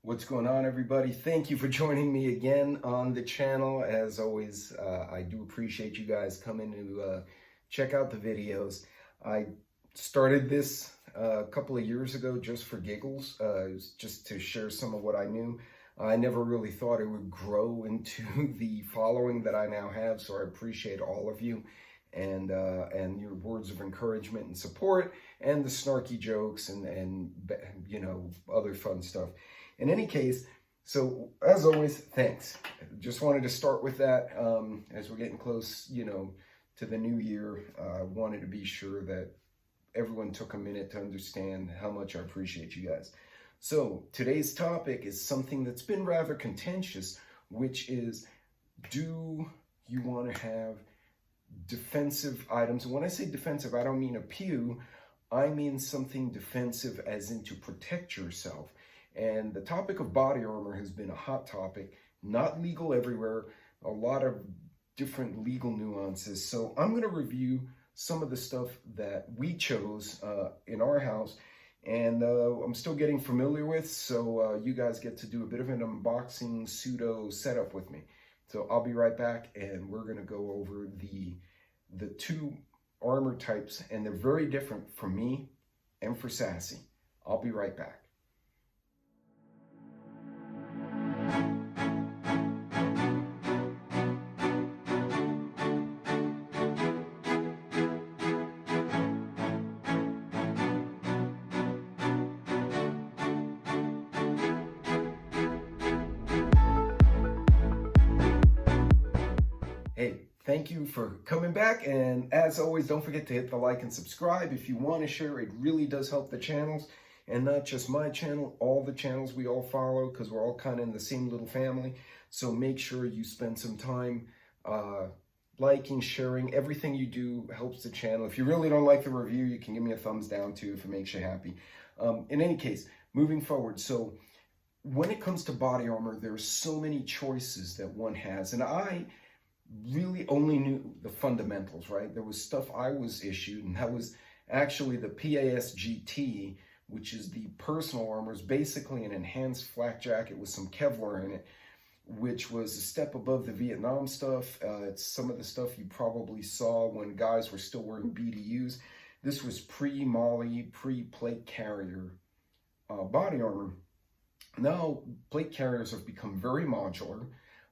What's going on, everybody? Thank you for joining me again on the channel. As always, I do appreciate you guys coming to check out the videos. I started this a couple of years ago just for giggles, just to share some of what I knew. I never really thought it would grow into the following that I now have, so I appreciate all of you and your words of encouragement and support, and the snarky jokes and you know, other fun stuff. In any case, so as always, thanks. Just wanted to start with that. As we're getting close, you know, to the new year, I wanted to be sure that everyone took a minute to understand how much I appreciate you guys. So today's topic is something that's been rather contentious, which is, do you want to have defensive items? And when I say defensive, I don't mean a pew. I mean something defensive as in to protect yourself. And the topic of body armor has been a hot topic, not legal everywhere, a lot of different legal nuances. So I'm going to review some of the stuff that we chose in our house, and I'm still getting familiar with, so you guys get to do a bit of an unboxing pseudo setup with me. So I'll be right back, and we're going to go over the two armor types, and they're very different for me and for Sassy. I'll be right back. Hey, thank you for coming back, and as always, don't forget to hit the like and subscribe if you want to share. It really does help the channels, and not just my channel, all the channels we all follow, because we're all kind of in the same little family. So make sure you spend some time liking, sharing. Everything you do helps the channel. If you really don't like the review, you can give me a thumbs down too if it makes you happy. In any case, moving forward, so when it comes to body armor, there's so many choices that one has, and I really only knew the fundamentals, right? There was stuff I was issued, and that was actually the PASGT, which is the personal armor. It's basically an enhanced flak jacket with some Kevlar in it, which was a step above the Vietnam stuff. It's some of the stuff you probably saw when guys were still wearing BDUs. This was pre-Molly, pre-plate carrier body armor. Now, plate carriers have become very modular.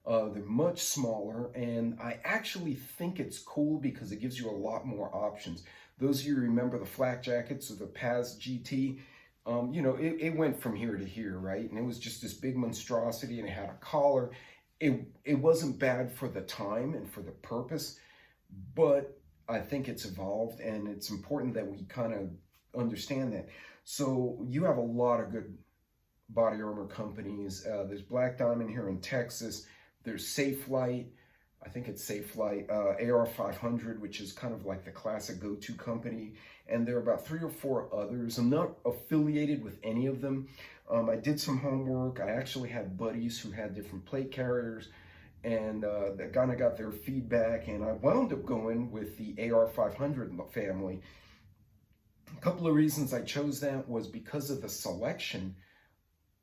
They're much smaller, and I actually think it's cool because it gives you a lot more options. Those of you who remember the flak jackets or the PAS GT, you know, it went from here to here, right? And it was just this big monstrosity, and it had a collar. It wasn't bad for the time and for the purpose, but I think it's evolved, and it's important that we kind of understand that. So you have a lot of good body armor companies. There's Black Diamond here in Texas. There's Safelite, I think it's Safelite, AR500, which is kind of like the classic go-to company. And there are about 3 or 4 others. I'm not affiliated with any of them. I did some homework. I actually had buddies who had different plate carriers, and that kind of got their feedback. And I wound up going with the AR500 family. A couple of reasons I chose that was because of the selection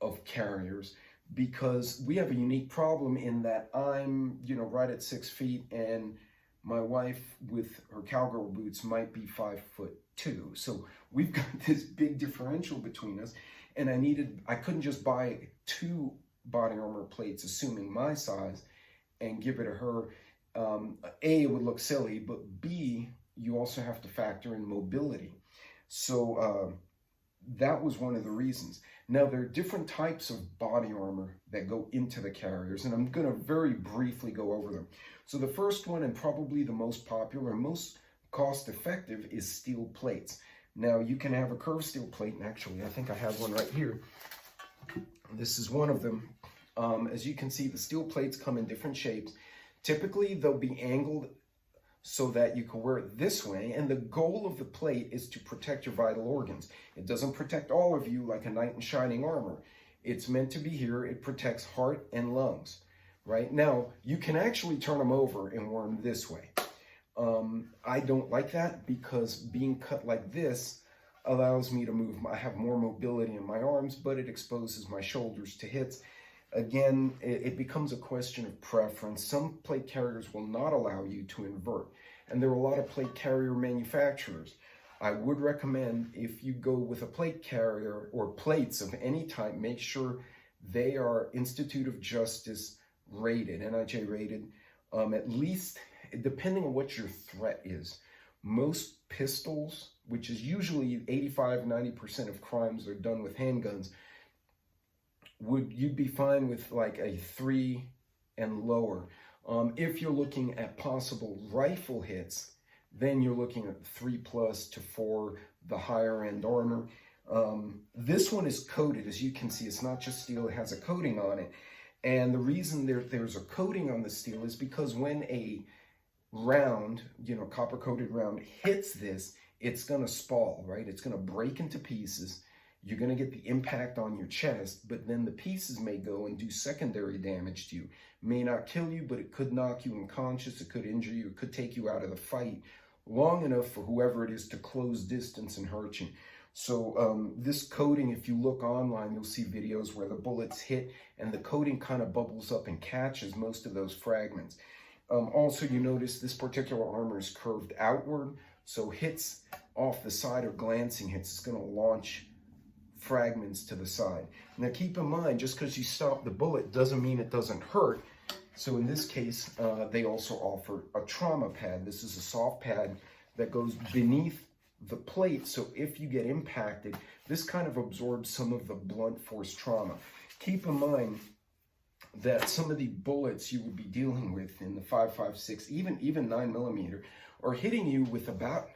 of carriers, because we have a unique problem in that I'm, you know, right at 6 feet, and my wife with her cowgirl boots might be 5'2". So we've got this big differential between us, and I couldn't just buy 2 body armor plates, assuming my size, and give it to her. A, it would look silly, but B, you also have to factor in mobility. So that was one of the reasons. Now, there are different types of body armor that go into the carriers, and I'm going to very briefly go over them. So the first one, and probably the most popular, most cost-effective, is steel plates. Now, you can have a curved steel plate, and actually, I think I have one right here. This is one of them. As you can see, the steel plates come in different shapes. Typically, they'll be angled so that you can wear it this way, and the goal of the plate is to protect your vital organs. It doesn't protect all of you like a knight in shining armor. It's meant to be here. It protects heart and lungs, right? Now, you can actually turn them over and wear them this way. I don't like that because being cut like this, allows me to move. I have more mobility in my arms, but it exposes my shoulders to hits. Again, it becomes a question of preference. Some plate carriers will not allow you to invert, and there are a lot of plate carrier manufacturers. I would recommend, if you go with a plate carrier or plates of any type, make sure they are Institute of Justice rated, NIJ rated, at least, depending on what your threat is. Most pistols, which is usually 85-90% of crimes are done with handguns, you'd be fine with like a 3 and lower. If you're looking at possible rifle hits, then you're looking at 3+ to 4, the higher end armor. This one is coated, as you can see. It's not just steel, it has a coating on it. And the reason there's a coating on the steel is because when a round, copper coated round hits this, it's gonna spall, right? It's gonna break into pieces. You're gonna get the impact on your chest, but then the pieces may go and do secondary damage to you. May not kill you, but it could knock you unconscious, it could injure you, it could take you out of the fight long enough for whoever it is to close distance and hurt you. So this coating, if you look online, you'll see videos where the bullets hit and the coating kind of bubbles up and catches most of those fragments. Also, you notice this particular armor is curved outward, so hits off the side or glancing hits is going to launch fragments to the side. Now keep in mind, just because you stop the bullet doesn't mean it doesn't hurt. So in this case, they also offer a trauma pad. This is a soft pad that goes beneath the plate, so if you get impacted, this kind of absorbs some of the blunt force trauma. Keep in mind that some of the bullets you would be dealing with in the 5.56, even 9mm, are hitting you with about,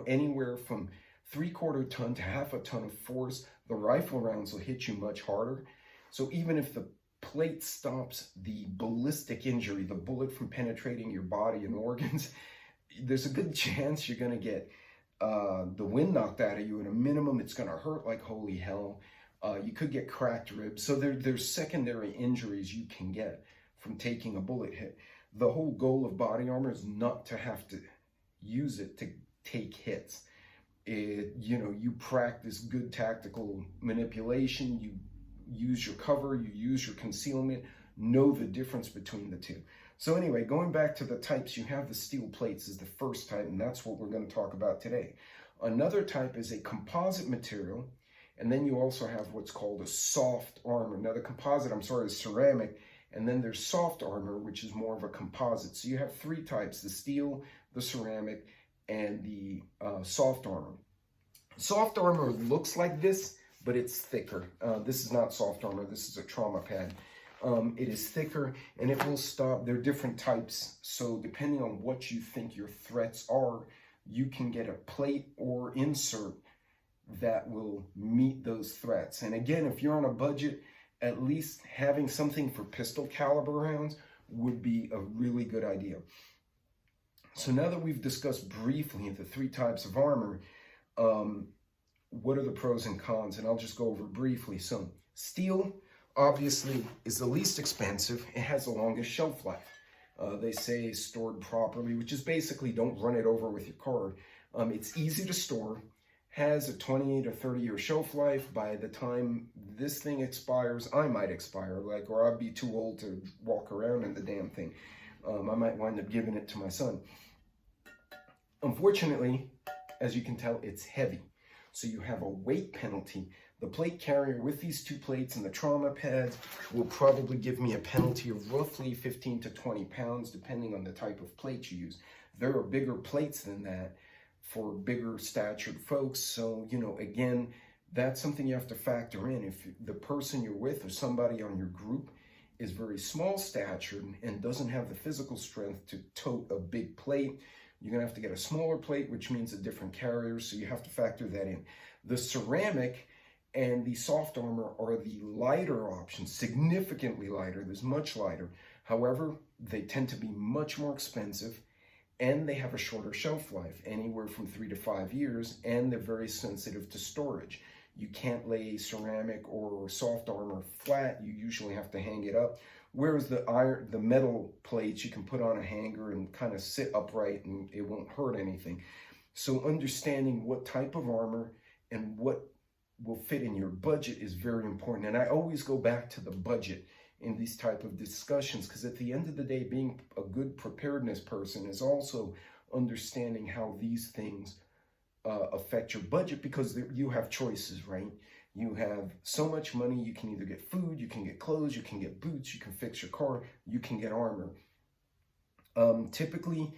anywhere from 3/4 ton to 1/2 ton of force. The rifle rounds will hit you much harder. So even if the plate stops the ballistic injury, the bullet from penetrating your body and organs, there's a good chance you're going to get the wind knocked out of you. At a minimum, it's going to hurt like holy hell. You could get cracked ribs. So there's secondary injuries you can get from taking a bullet hit. The whole goal of body armor is not to have to use it to take hits. You practice good tactical manipulation, you use your cover, you use your concealment, know the difference between the two. So anyway, going back to the types, you have the steel plates is the first type, and that's what we're going to talk about today. Another type is a composite material, and then you also have what's called a soft armor. Now the composite, is ceramic, and then there's soft armor, which is more of a composite. So you have 3 types: the steel, the ceramic, and the soft armor. Soft armor looks like this, but it's thicker. This is not soft armor, this is a trauma pad. It is thicker and it will stop. There are different types, so depending on what you think your threats are, you can get a plate or insert that will meet those threats. And again, if you're on a budget, at least having something for pistol caliber rounds would be a really good idea. So now that we've discussed briefly the 3 types of armor, what are the pros and cons? And I'll just go over briefly. So steel, obviously, is the least expensive. It has the longest shelf life. They say stored properly, which is basically don't run it over with your card. It's easy to store, has a 20 to 30 year shelf life. By the time this thing expires, I might expire, or I'd be too old to walk around in the damn thing. I might wind up giving it to my son. Unfortunately, as you can tell, it's heavy. So you have a weight penalty. The plate carrier with these 2 plates and the trauma pads will probably give me a penalty of roughly 15 to 20 pounds, depending on the type of plate you use. There are bigger plates than that for bigger statured folks. So, again, that's something you have to factor in. If the person you're with or somebody on your group is very small statured and doesn't have the physical strength to tote a big plate, you're going to have to get a smaller plate, which means a different carrier, so you have to factor that in. The ceramic and the soft armor are the lighter options, significantly lighter. There's much lighter. However, they tend to be much more expensive, and they have a shorter shelf life, anywhere from 3 to 5 years, and they're very sensitive to storage. You can't lay ceramic or soft armor flat. You usually have to hang it up. Whereas the metal plates, you can put on a hanger and kind of sit upright and it won't hurt anything. So understanding what type of armor and what will fit in your budget is very important. And I always go back to the budget in these type of discussions, because at the end of the day, being a good preparedness person is also understanding how these things affect your budget, because you have choices, right? You have so much money. You can either get food, you can get clothes, you can get boots, you can fix your car, you can get armor. Typically,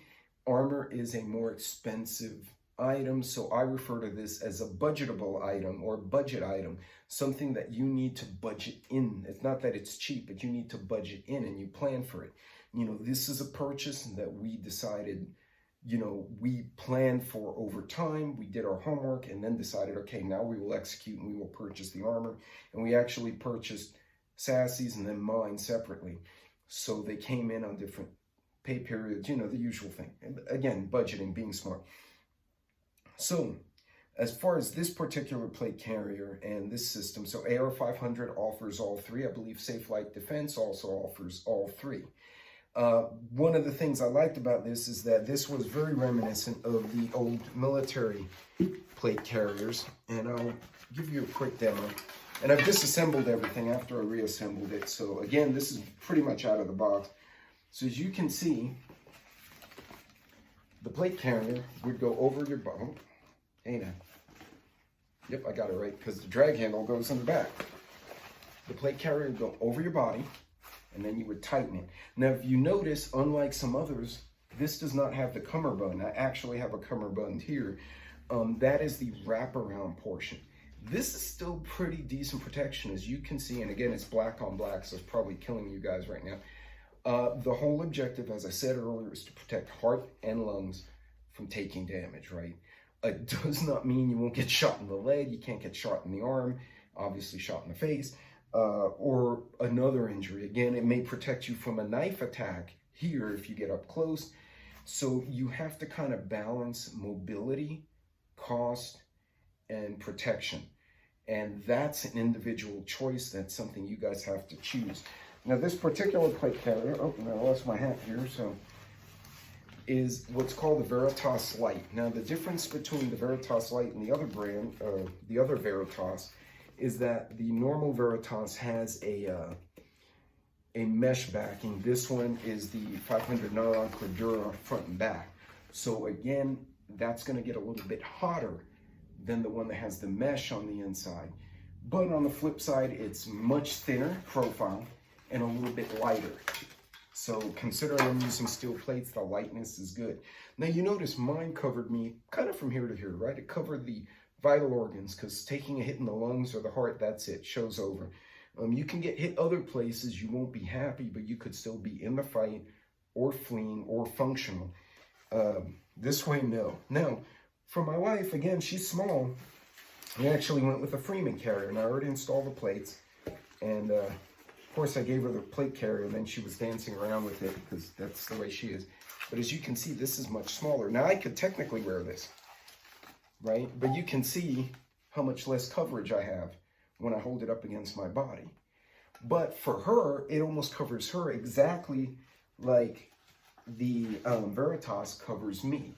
armor is a more expensive item, so I refer to this as a budgetable item or budget item, something that you need to budget in. It's not that it's cheap, but you need to budget in and you plan for it. You know, this is a purchase that we decided, you know, we planned for over time. We did our homework and then decided, okay, now we will execute and we will purchase the armor. And we actually purchased Sassy's and then mine separately. So they came in on different pay periods, you know, the usual thing. And again, budgeting, being smart. So as far as this particular plate carrier and this system, so AR-500 offers all three. I believe Safe Light Defense also offers all three. One of the things I liked about this is that this was very reminiscent of the old military plate carriers. And I'll give you a quick demo. And I've disassembled everything after I reassembled it. So again, this is pretty much out of the box. So as you can see, the plate carrier would go over your bottom. Hey now. Yep, I got it right, because the drag handle goes in the back. The plate carrier would go over your body, and then you would tighten it. Now, if you notice, unlike some others, this does not have the cummerbund. I actually have a cummerbund here. That is the wraparound portion. This is still pretty decent protection, as you can see, and again, it's black on black, so it's probably killing you guys right now. The whole objective, as I said earlier, is to protect heart and lungs from taking damage, right? It does not mean you won't get shot in the leg, you can't get shot in the arm, obviously shot in the face, or another injury. Again, it may protect you from a knife attack here if you get up close. So you have to kind of balance mobility, cost, and protection. And that's an individual choice. That's something you guys have to choose. Now this particular plate carrier, oh, I lost my hat here, so, is what's called the Veritas Light. Now the difference between the Veritas Light and the other brand, the other Veritas, is that the normal Veritas has a mesh backing. This one is the 500 nylon Cordura front and back. So again, that's gonna get a little bit hotter than the one that has the mesh on the inside. But on the flip side, it's much thinner profile and a little bit lighter. So considering I'm using steel plates, the lightness is good. Now you notice mine covered me kind of from here to here, right? It covered the vital organs, because taking a hit in the lungs or the heart, that's it, show's over. You can get hit other places, you won't be happy, but you could still be in the fight or fleeing or functional. This way, no. Now, for my wife, again, she's small. We actually went with a Freeman carrier, and I already installed the plates. And of course, I gave her the plate carrier, and then she was dancing around with it, because that's the way she is. But as you can see, this is much smaller. Now, I could technically wear this, right? But you can see how much less coverage I have when I hold it up against my body. But for her, it almost covers her exactly like the Veritas covers me.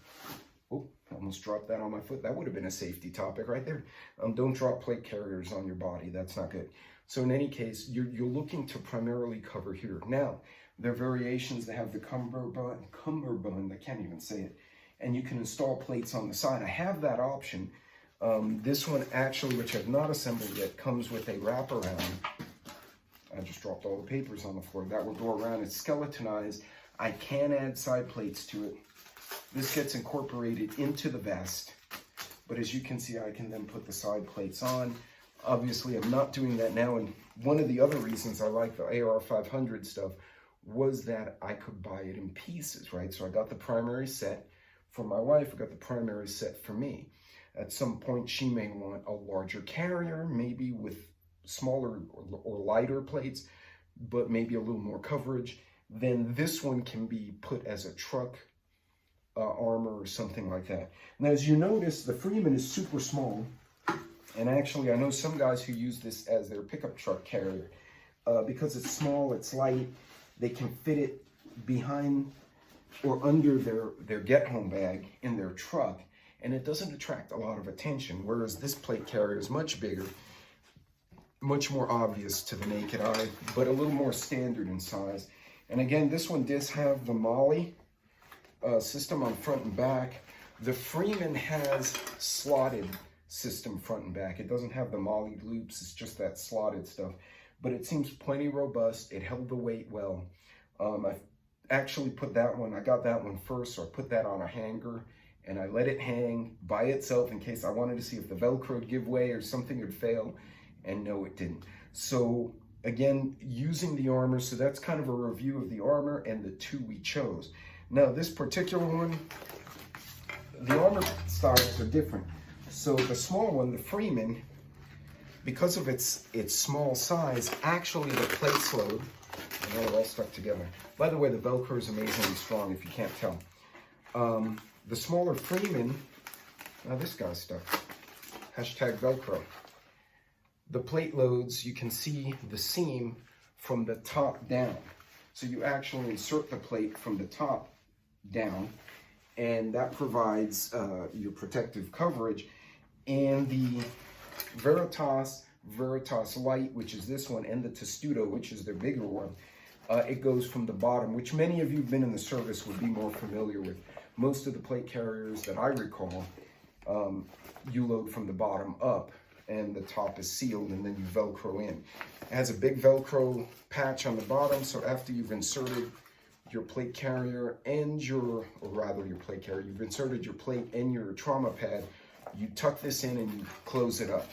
Oh, I almost dropped that on my foot. That would have been a safety topic right there. Don't drop plate carriers on your body. That's not good. So in any case, you're looking to primarily cover here. Now, there are variations that have the cummerbund, I can't even say it, and you can install plates on the side. I have that option. This one actually, which I've not assembled yet, comes with a wraparound. I just dropped all the papers on the floor. That will go around. It's skeletonized. I can add side plates to it. This gets incorporated into the vest. But as you can see, I can then put the side plates on. Obviously, I'm not doing that now. And one of the other reasons I like the AR-500 stuff was that I could buy it in pieces, right? So I got the primary set for my wife. I got the primary set for me. At some point, she may want a larger carrier, maybe with smaller or lighter plates, but maybe a little more coverage. Then this one can be put as a truck armor or something like that. Now, as you notice, the Freeman is super small. And actually, I know some guys who use this as their pickup truck carrier. Because it's small, it's light, they can fit it behind or under their get-home bag in their truck. and it doesn't attract a lot of attention, whereas this plate carrier is much bigger, much more obvious to the naked eye, but a little more standard in size. And again, this one does have the MOLLE system on front and back. The Freeman has slotted system front and back. It doesn't have the MOLLE loops, it's just that slotted stuff. But it seems plenty robust. It held the weight well. I actually put that one, I got that one first, so I put that on a hanger and I let it hang by itself in case I wanted to see if the Velcro would give way or something would fail. And no, it didn't. So again, using the armor, so that's kind of a review of the armor and the two we chose. Now this particular one, the armor styles are different. So the small one, the Freeman, because of its small size, actually the plates load, and they're all stuck together. By the way, the Velcro is amazingly strong if you can't tell. The smaller Freeman, now this guy's stuck, hashtag Velcro. The plate loads, you can see the seam from the top down. So you actually insert the plate from the top down, and that provides your protective coverage. And the Veritas Light, which is this one, and the Testudo, which is the bigger one, it goes from the bottom, which many of you who've been in the service would be more familiar with. Most of the plate carriers that I recall, you load from the bottom up, and the top is sealed, and then you Velcro in. It has a big Velcro patch on the bottom, so after you've inserted your plate carrier and your plate carrier, you've inserted your plate and your trauma pad, you tuck this in and you close it up.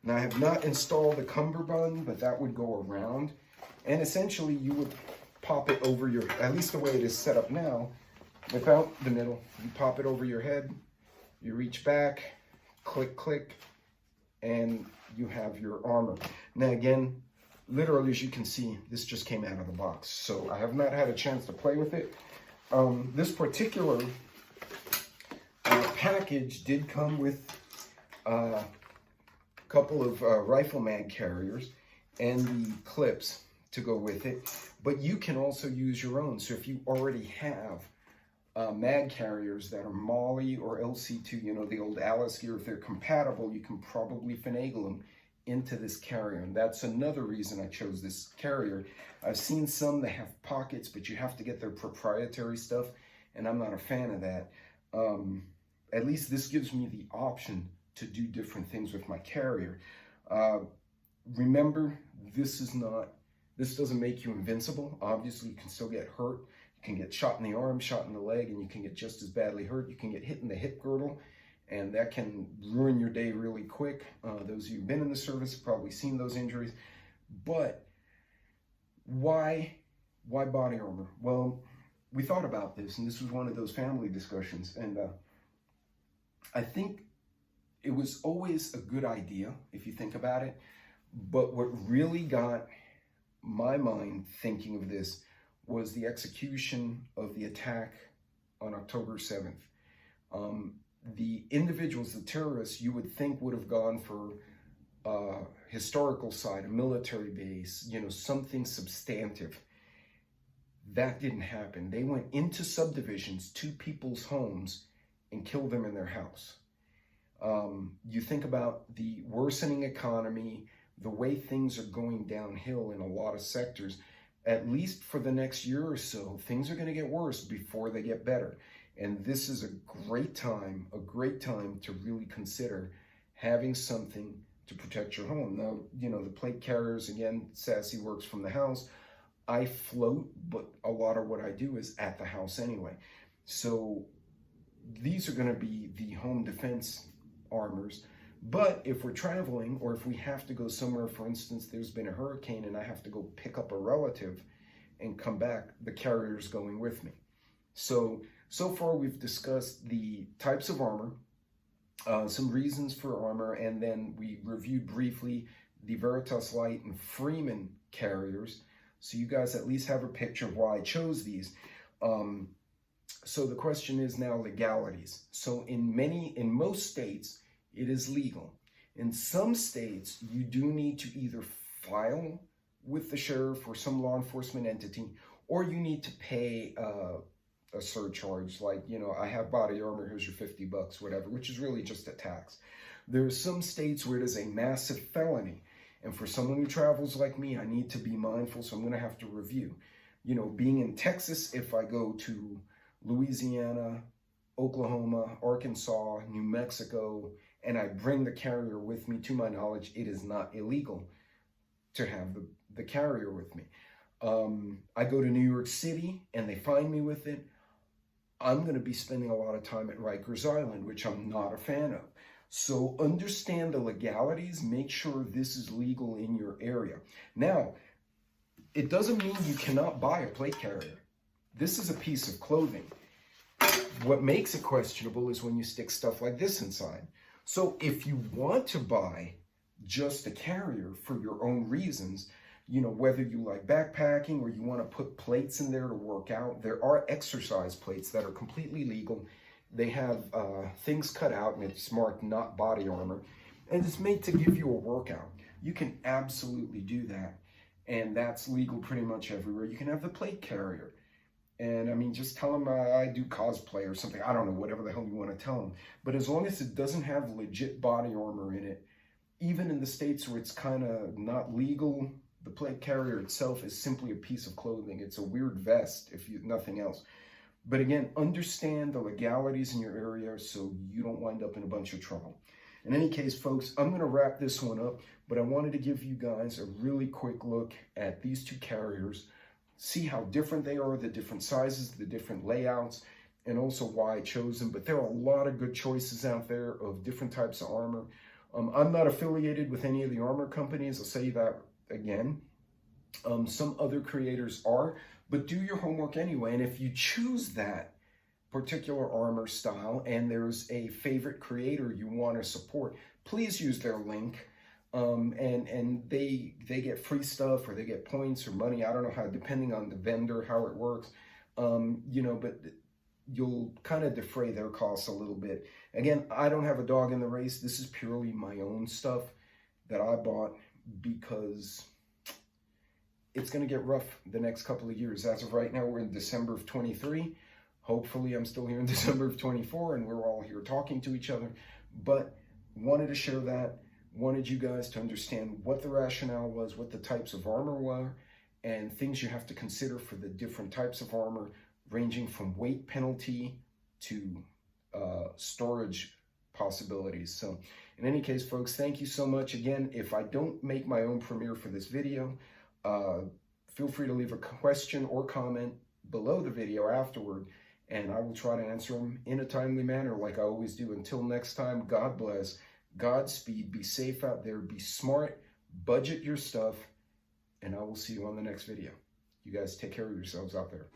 Now I have not installed the cummerbund, but that would go around, and essentially you would pop it over your, at least the way it is set up now, without the middle, you pop it over your head, you reach back, click, click, and you have your armor. Now again, literally, as you can see, this just came out of the box, so I have not had a chance to play with it. This particular package did come with a couple of rifle mag carriers and the clips to go with it, but you can also use your own. So if you already have mag carriers that are MOLLE or LC2, you know, the old Alice gear, if they're compatible, you can probably finagle them into this carrier. And that's another reason I chose this carrier. I've seen some that have pockets, but you have to get their proprietary stuff, and I'm not a fan of that. At least this gives me the option to do different things with my carrier. Remember, this doesn't make you invincible. Obviously, you can still get hurt. You can get shot in the arm, shot in the leg, and you can get just as badly hurt. You can get hit in the hip girdle, and that can ruin your day really quick. Those of you who've been in the service have probably seen those injuries. But why body armor? Well, we thought about this, and this was one of those family discussions, and I think it was always a good idea if you think about it. But what really got my mind thinking of this was the execution of the attack on October 7th. The individuals, the terrorists, you would think would have gone for a historical site, a military base, you know, something substantive. That didn't happen. They went into subdivisions to people's homes and killed them in their house. You think about the worsening economy, the way things are going downhill in a lot of sectors. At least for the next year or so, things are going to get worse before they get better. And this is a great time to really consider having something to protect your home. Now, you know, the plate carriers, again, Sassy works from the house. I float, but a lot of what I do is at the house anyway. So these are going to be the home defense armors. But if we're traveling, or if we have to go somewhere, for instance, there's been a hurricane and I have to go pick up a relative and come back, the carrier's going with me. So far we've discussed the types of armor, some reasons for armor, and then we reviewed briefly the Veritas Light and Freeman carriers. So you guys at least have a picture of why I chose these. So the question is now legalities. So in most states, it is legal. In some states, you do need to either file with the sheriff or some law enforcement entity, or you need to pay a surcharge, like, you know, I have body armor, here's your $50, whatever, which is really just a tax. There are some states where it is a massive felony. And for someone who travels like me, I need to be mindful, so I'm going to have to review. You know, being in Texas, if I go to Louisiana, Oklahoma, Arkansas, New Mexico, and I bring the carrier with me, to my knowledge, it is not illegal to have the carrier with me. I go to New York City and they find me with it, I'm going to be spending a lot of time at Rikers Island, which I'm not a fan of. So understand the legalities, make sure this is legal in your area. Now, it doesn't mean you cannot buy a plate carrier. This is a piece of clothing. What makes it questionable is when you stick stuff like this inside. So if you want to buy just a carrier for your own reasons, you know, whether you like backpacking or you want to put plates in there to work out, there are exercise plates that are completely legal. They have things cut out and it's marked not body armor, and it's made to give you a workout. You can absolutely do that, and that's legal pretty much everywhere. You can have the plate carrier, and I mean, just tell them I do cosplay or something. I don't know, whatever the hell you want to tell them. But as long as it doesn't have legit body armor in it, even in the states where it's kind of not legal, the plate carrier itself is simply a piece of clothing. It's a weird vest, if you nothing else. But again, understand the legalities in your area so you don't wind up in a bunch of trouble. In any case, folks, I'm going to wrap this one up, but I wanted to give you guys a really quick look at these two carriers, see how different they are, the different sizes, the different layouts, and also why I chose them. But there are a lot of good choices out there of different types of armor. I'm not affiliated with any of the armor companies. I'll say that again. Some other creators are, but do your homework anyway. And if you choose that particular armor style and there's a favorite creator you want to support, please use their link. And they get free stuff, or they get points or money. I don't know how, depending on the vendor, how it works. You know, but you'll kind of defray their costs a little bit. Again, I don't have a dog in the race. This is purely my own stuff that I bought because it's going to get rough the next couple of years. As of right now, we're in December of 23. Hopefully, I'm still here in December of 24, and we're all here talking to each other. But wanted to share that. Wanted you guys to understand what the rationale was, what the types of armor were, and things you have to consider for the different types of armor, ranging from weight penalty to storage possibilities. So in any case, folks, thank you so much. Again, if I don't make my own premiere for this video, feel free to leave a question or comment below the video afterward, and I will try to answer them in a timely manner like I always do. Until next time, God bless, Godspeed, be safe out there, be smart, budget your stuff, and I will see you on the next video. You guys take care of yourselves out there.